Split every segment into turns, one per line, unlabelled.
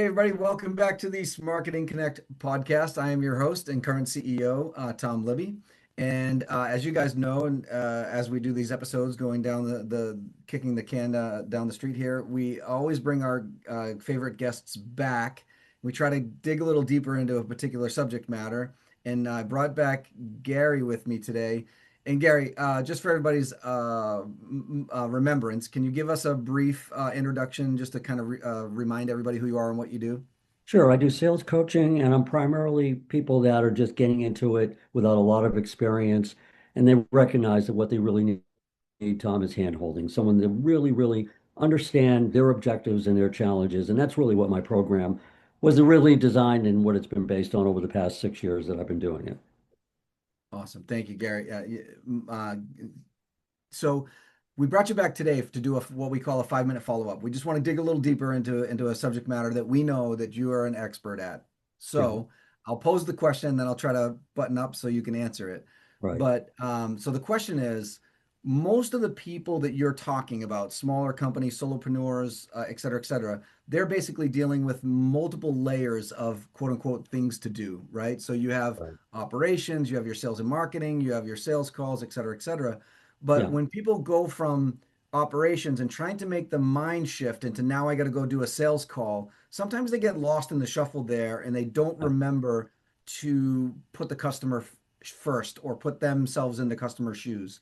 Hey, everybody, welcome back to the Marketing Connect podcast. I am your host and current CEO, Tom Libby. And as you guys know, and as we do these episodes going down the kicking the can down the street here, we always bring our favorite guests back. We try to dig a little deeper into a particular subject matter. And I brought back Gary with me today. And Gary, just for everybody's remembrance, can you give us a brief introduction just to kind of remind everybody who you are and what you do?
Sure, I do sales coaching, and I'm primarily people that are just getting into it without a lot of experience, and they recognize that what they really need, Tom, is hand-holding, someone that really understand their objectives and their challenges, and that's really what my program was really designed and what it's been based on over the past 6 years that I've been doing it.
Awesome. Thank you, Gary. So we brought you back today to do what we call a 5-minute follow-up. We just want to dig a little deeper into a subject matter that we know that you are an expert at.
Yeah,
So I'll pose the question, then I'll try to button up so you can answer it.
right.
But so the question is, most of the people that you're talking about, smaller companies, solopreneurs, et cetera, they're basically dealing with multiple layers of quote unquote things to do, right? So you have
Right.
operations, you have your sales and marketing, you have your sales calls, et cetera, et cetera. But
Yeah,
when people go from operations and trying to make the mind shift into now I got to go do a sales call, sometimes they get lost in the shuffle there and they don't
yeah,
remember to put the customer first or put themselves in the customer's shoes.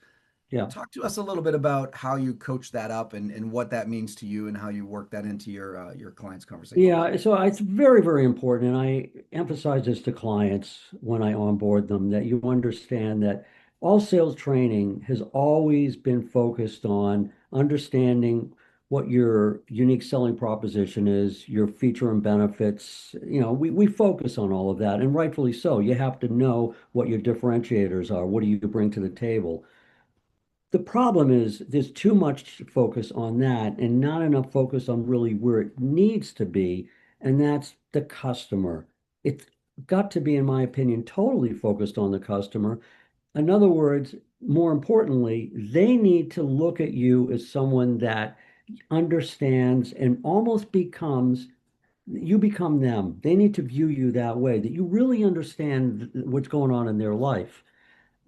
yeah.
Talk to us a little bit about how you coach that up and what that means to you and how you work that into your clients' conversations.
Yeah, so it's very important, and I emphasize this to clients when I onboard them that you understand that all sales training has always been focused on understanding what your unique selling proposition is, your feature and benefits. We focus on all of that, and rightfully so. You have to know what your differentiators are. What do you bring to the table? The problem is there's too much focus on that and not enough focus on really where it needs to be, and that's the customer. It's got to be, in my opinion, totally focused on the customer. In other words, more importantly, they need to look at you as someone that understands and almost becomes, you become them. They need to view you that way, that you really understand what's going on in their life.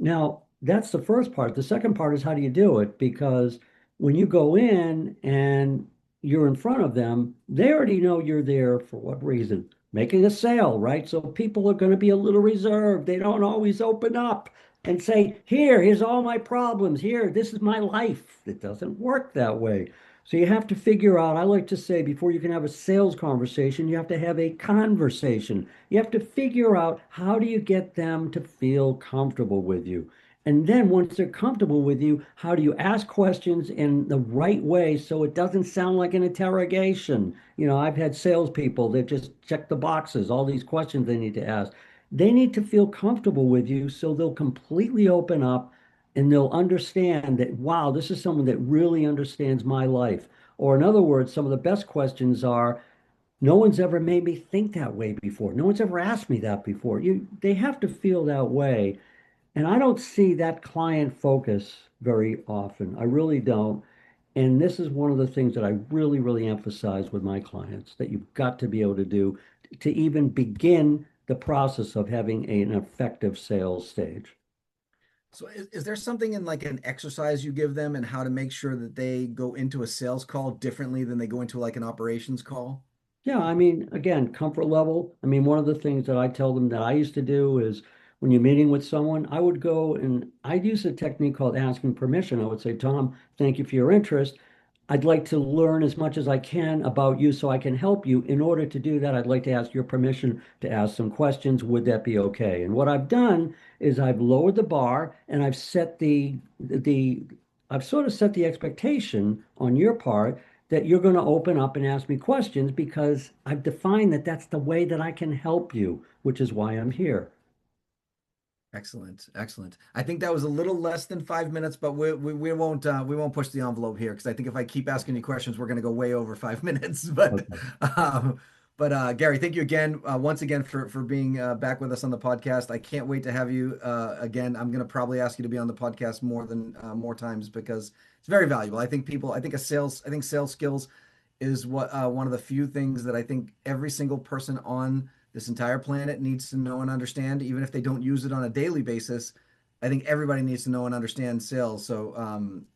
Now, that's the first part. The second part is how do you do it? Because when you go in and you're in front of them, they already know you're there for what reason? Making a sale, right? So people are going to be a little reserved. They don't always open up and say, here's all my problems. Here, this is my life. It doesn't work that way. So you have to figure out, I like to say, before you can have a sales conversation, you have to have a conversation. You have to figure out how do you get them to feel comfortable with you. And then once they're comfortable with you, how do you ask questions in the right way so it doesn't sound like an interrogation? I've had salespeople that just check the boxes, all these questions they need to ask. They need to feel comfortable with you so they'll completely open up and they'll understand that, wow, this is someone that really understands my life. Or in other words, some of the best questions are, no one's ever made me think that way before. No one's ever asked me that before. They have to feel that way. And I don't see that client focus very often. I really don't. And this is one of the things that I really emphasize with my clients that you've got to be able to do to even begin the process of having an effective sales stage.
So is there something in like an exercise you give them and how to make sure that they go into a sales call differently than they go into like an operations call?
Yeah, I mean, again, comfort level. I mean, one of the things that I tell them that I used to do is when you're meeting with someone, I would go and I'd use a technique called asking permission. I would say, Tom, thank you for your interest. I'd like to learn as much as I can about you so I can help you. In order to do that, I'd like to ask your permission to ask some questions. Would that be okay? And what I've done is I've lowered the bar and I've sort of set the expectation on your part that you're going to open up and ask me questions because I've defined that that's the way that I can help you, which is why I'm here.
Excellent, excellent. I think that was a little less than 5 minutes, but we won't push the envelope here because I think if I keep asking you questions, we're going to go way over 5 minutes.
Okay.
Um, Gary, thank you again, once again for being back with us on the podcast. I can't wait to have you again. I'm going to probably ask you to be on the podcast more times because it's very valuable. I think sales skills is what one of the few things that I think every single person on this entire planet needs to know and understand, even if they don't use it on a daily basis. I think everybody needs to know and understand sales. So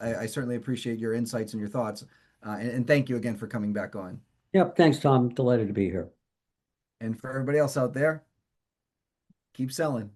I certainly appreciate your insights and your thoughts. And thank you again for coming back on.
Yep. Thanks, Tom. Delighted to be here.
And for everybody else out there, keep selling.